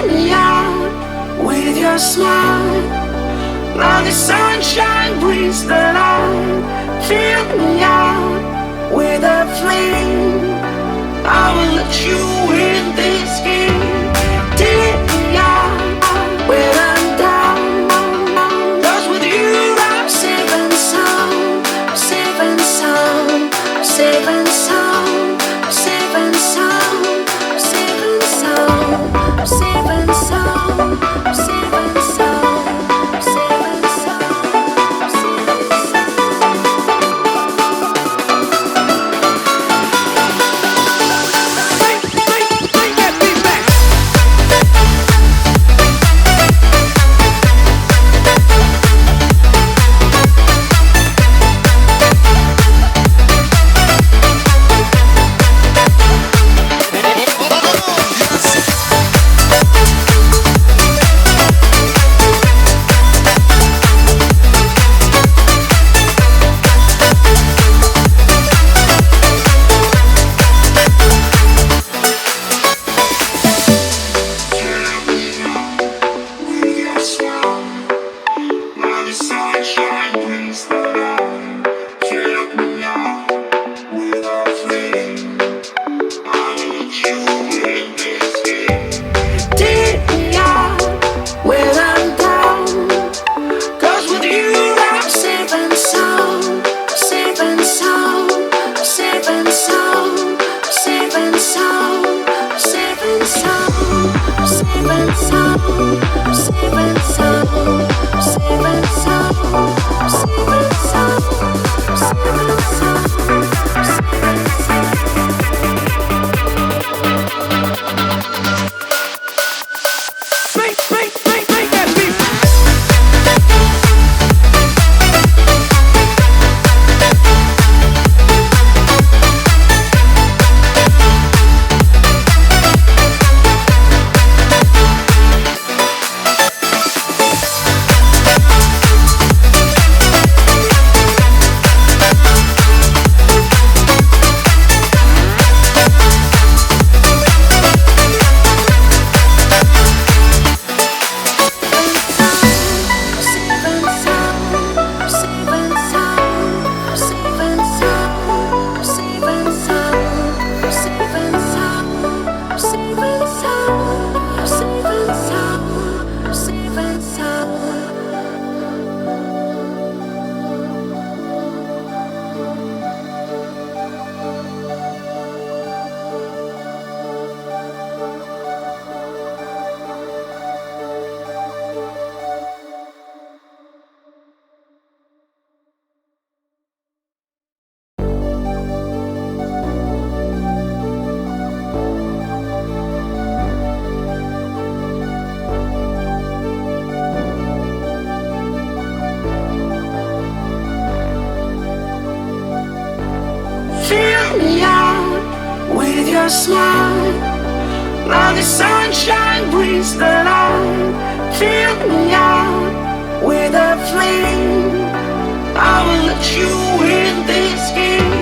me out with your smile. Now the sunshine brings the light. Fill me out with a flame. I will let you in this game. Take me out when I'm down. 'Cause with you I'm safe and sound. I'm safe and sound. I'm safe and sound. I'm safe and sound. I'm safe and sound. I'm safe and sound. I'm safe and sound. I'm safe and sound. I'm safe and Bring that beat back. take me out when I'm down. 'Cause with you I'm safe and sound. I'm safe and sound. I'm safe and sound. I'm safe and sound. I'm safe and sound. I'm safe and sound. I'm safe and sound. I'm safe and sound. I'm safe and sound. I'm safe and sound. I'm safe and sound. Bring that beat back. Fill me out with your smile. Now the sunshine brings the light. Fill me out with a flame. I will let you in this game.